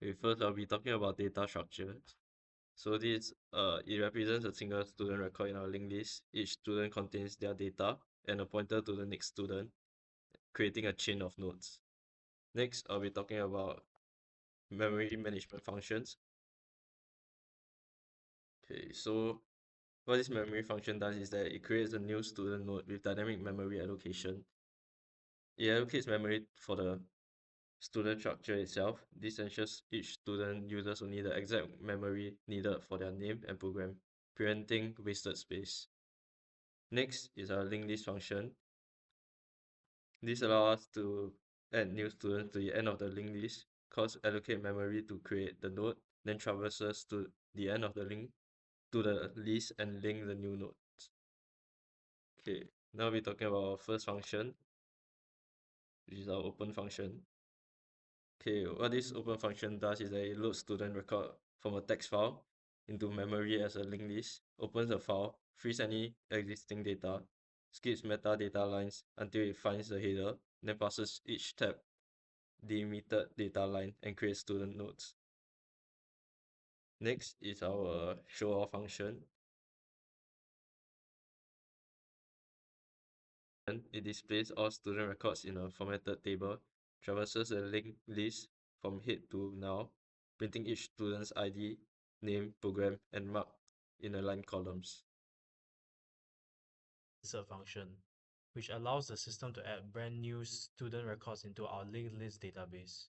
Okay, first I'll be talking about data structure. So this it represents a single student record in our linked list. Each student contains their data and a pointer to the next student, creating a chain of nodes. Next, I'll be talking about memory management functions. Okay, so what this memory function does is that it creates a new student node with dynamic memory allocation. It allocates memory for the student structure itself. This ensures each student uses only the exact memory needed for their name and program, preventing wasted space. Next is our linked list function. This allows us to add new students to the end of the linked list, cause allocate memory to create the node, then traverses to the end of the link to the list and link the new nodes. Okay, now we're talking about our first function, which is our open function. Okay, what this open function does is that it loads student record from a text file into memory as a linked list, opens the file, frees any existing data, skips metadata lines until it finds the header, then passes each tab delimited data line and create student nodes. Next is our show all function. And it displays all student records in a formatted table, traverses the linked list from head to now, printing each student's ID, name, program, and mark in aligned columns. Insert function, which allows the system to add brand new student records into our linked list database.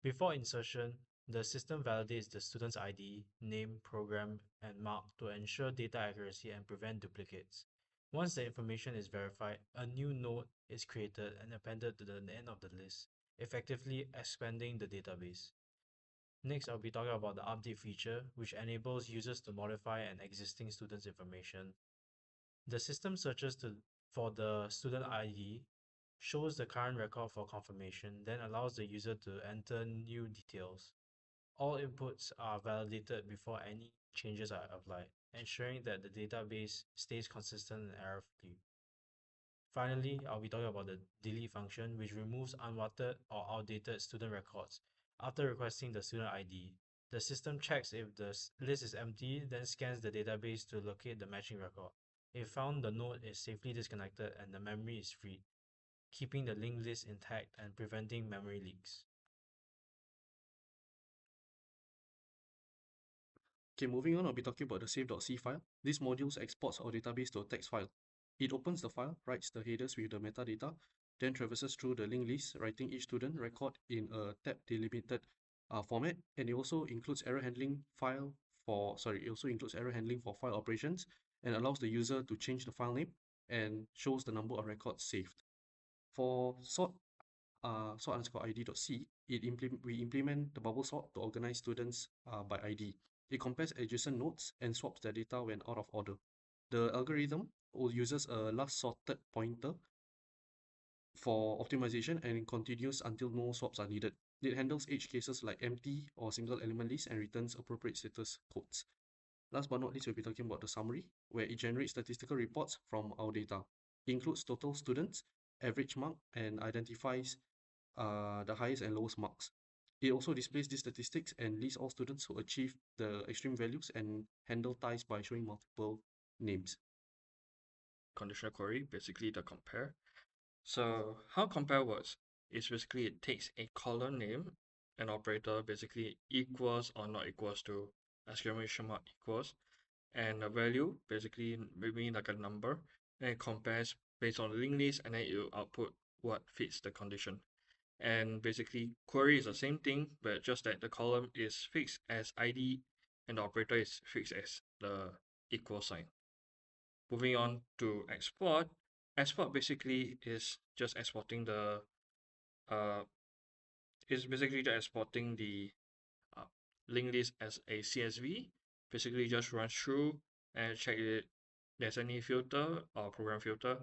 Before insertion, the system validates the student's ID, name, program, and mark to ensure data accuracy and prevent duplicates. Once the information is verified, a new node is created and appended to the end of the list, effectively expanding the database. Next, I'll be talking about the update feature, which enables users to modify an existing student's information. The system searches for the student ID, shows the current record for confirmation, then allows the user to enter new details. All inputs are validated before any changes are applied, ensuring that the database stays consistent and error-free. Finally, I'll be talking about the delete function, which removes unwanted or outdated student records after requesting the student ID. The system checks if the list is empty, then scans the database to locate the matching record. If found, the node is safely disconnected and the memory is freed, keeping the linked list intact and preventing memory leaks. Okay, moving on, I'll be talking about the save.c file. This module exports our database to a text file. It opens the file, writes the headers with the metadata, then traverses through the linked list, writing each student record in a tab delimited format, and it also includes error handling for file operations and allows the user to change the file name and shows the number of records saved. For sort_id.c, we implement the bubble sort to organize students by ID. It compares adjacent nodes and swaps their data when out of order. The algorithm uses a last sorted pointer for optimization and continues until no swaps are needed. It handles edge cases like empty or single element lists and returns appropriate status codes. Last but not least, we'll be talking about the summary, where it generates statistical reports from our data. It includes total students, average mark, and identifies the highest and lowest marks. It also displays these statistics and lists all students who achieve the extreme values and handle ties by showing multiple names. Conditional query, basically the compare. So how compare works is basically it takes a column name, an operator basically equals or not equals to exclamation mark equals, and a value basically maybe like a number, and it compares based on the linked list, and then you output what fits the condition. And basically query is the same thing, but just that the column is fixed as ID and the operator is fixed as the equal sign. Moving on to export. Export basically is just exporting the uh is basically just exporting the uh, linked list as a CSV. Basically just run through and check if there's any filter or program filter,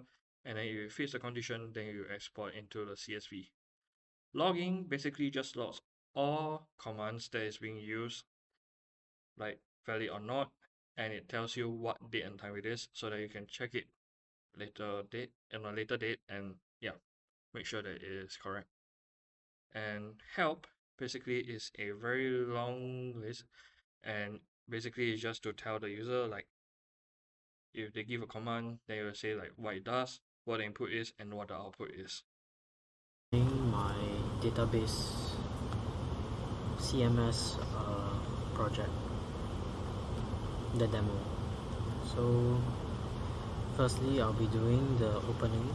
and then if it fits the condition, then you export into the CSV. Logging basically just logs all commands that is being used, like valid or not, and it tells you what date and time it is so that you can check it later date and a later date, and yeah, make sure that it is correct. And help basically is a very long list, and basically it's just to tell the user, like, if they give a command, then it will say like what it does, what the input is, and what the output is. My database CMS project, the demo. So firstly, I'll be doing the opening,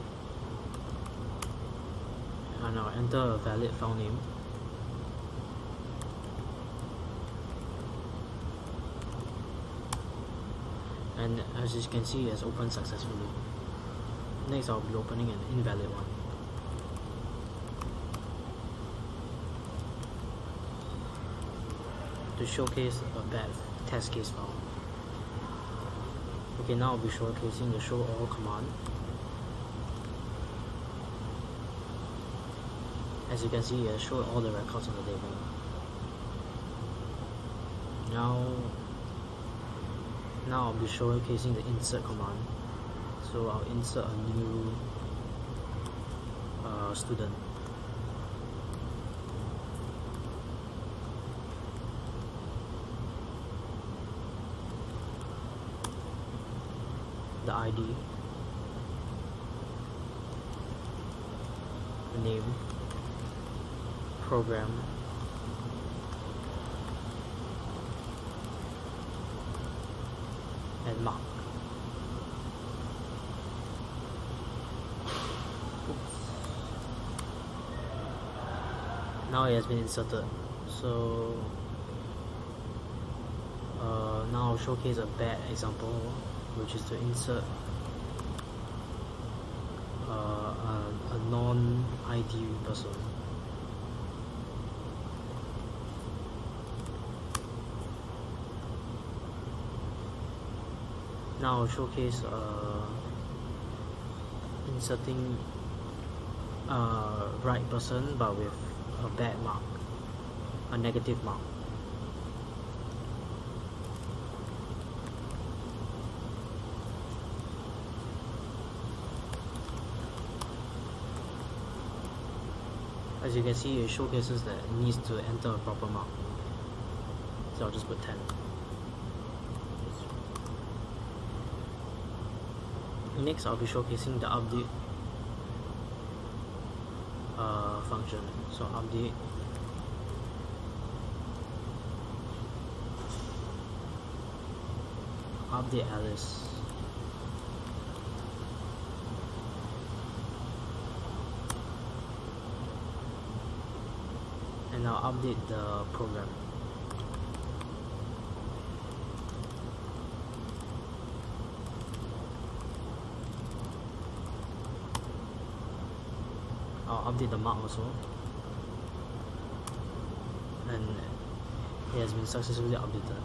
and I'll enter a valid file name. And as you can see, it's opened successfully. Next, I'll be opening an invalid one. To showcase a bad test case file. Okay, now I'll be showcasing the show all command. As you can see, it showed all the records on the table. Now I'll be showcasing the insert command. So I'll insert a new student. The ID, the name, program, and mark. Now it has been inserted. So now I'll showcase a bad example, which is to insert a non-ID person. Now I'll showcase inserting right person but with a bad mark, a negative mark. As you can see, it showcases that it needs to enter a proper mark. So I'll just put 10. Next, I'll be showcasing the update function. So update Alice. And now update the program. I'll update the mark also, and it has been successfully updated.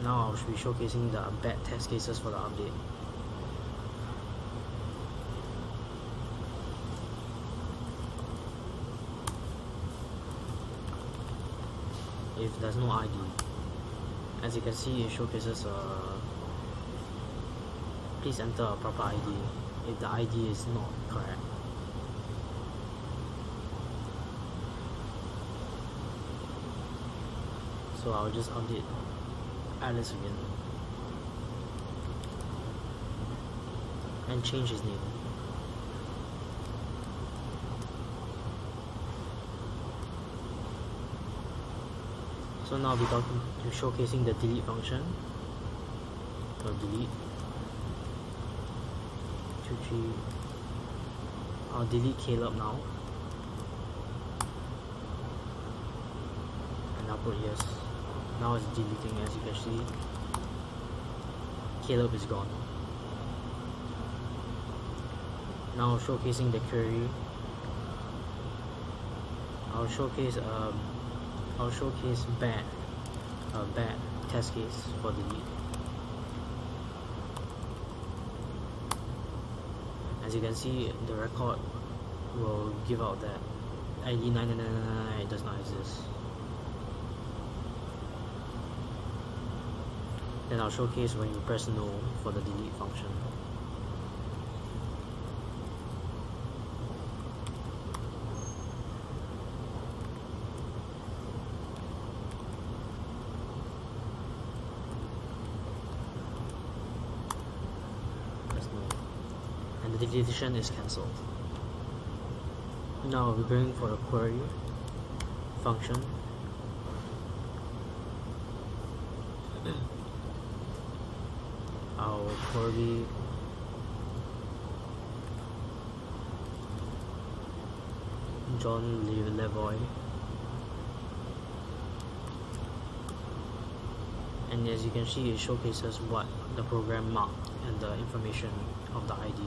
Now I should be showcasing the bad test cases for the update. If there's no ID, as you can see, it showcases please enter a proper ID if the ID is not correct. So I'll just update Alice again and change his name. So now I'll be showcasing the delete function. So delete 2-3. I'll delete Caleb now, and I'll put yes. Now it's deleting, as you can see. Caleb is gone. Now showcasing the query. I'll showcase bad test case for delete. As you can see, the record will give out that ID 9999 does not exist. Then I'll showcase when you press no for the delete function. deletion is cancelled. Now we're going for the query function. Our query John Levoy, and as you can see, it showcases what the program marked and the information of the ID.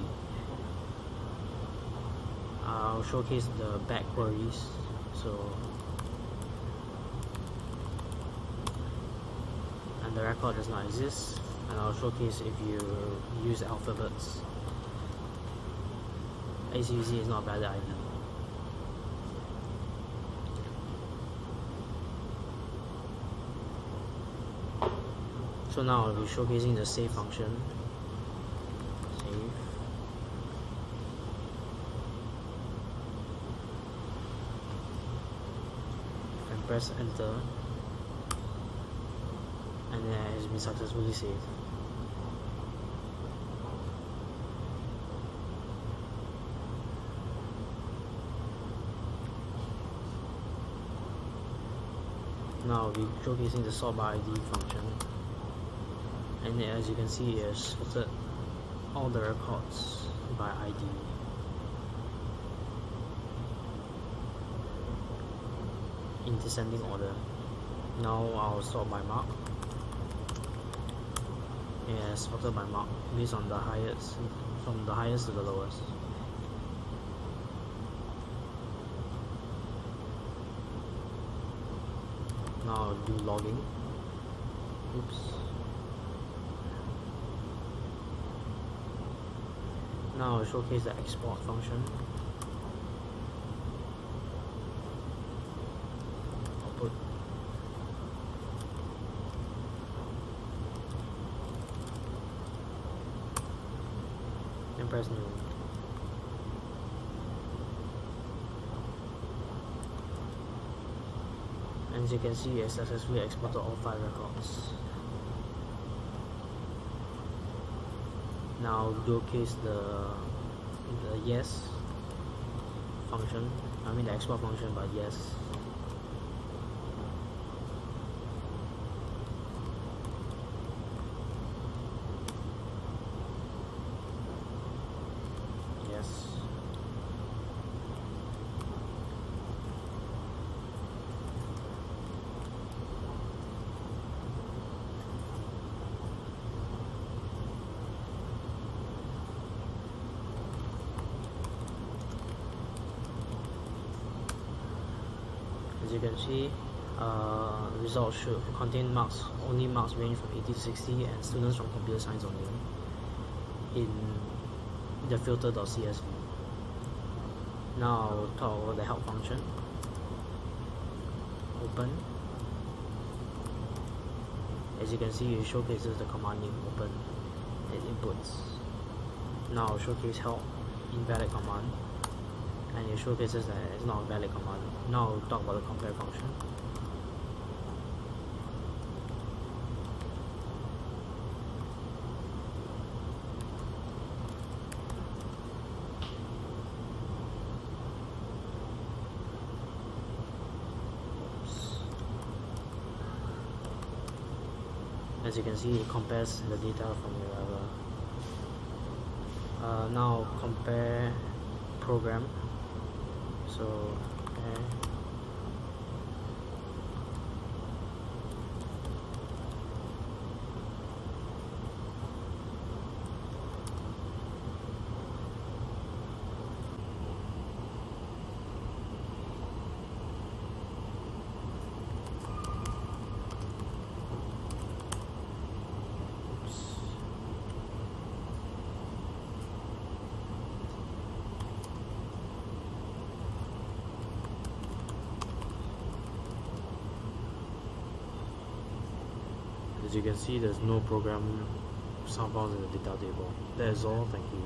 I'll showcase the back queries. And the record does not exist, and I'll showcase if you use alphabets. ACUZ is not a valid ID. So now I'll be showcasing the save function. Save. And press enter. And then it has been successfully saved. Now I'll be showcasing the sort by ID function. And as you can see, it has sorted all the records by ID. In descending order. Now I'll sort by mark. It has sorted by mark based on the highest, from the highest to the lowest. Now I'll do logging. Oops. Now I'll showcase the export function. Output. And press new. And as you can see, it successfully exported all 5 records. Now showcase the yes function, the export function, but yes. Yes. As you can see, results should contain marks, only marks range from 80 to 60, and students from computer science only in the filter.csv. Now I'll talk about the help function. Open. As you can see, it showcases the command name open and inputs. Now I'll showcase help invalid command, and it showcases that it's not a valid command. Now I'll talk about the compare function. As you can see, it compares the data from your now compare program. So compare As you can see, there's no program sound files in the data table. That is all. Thank you.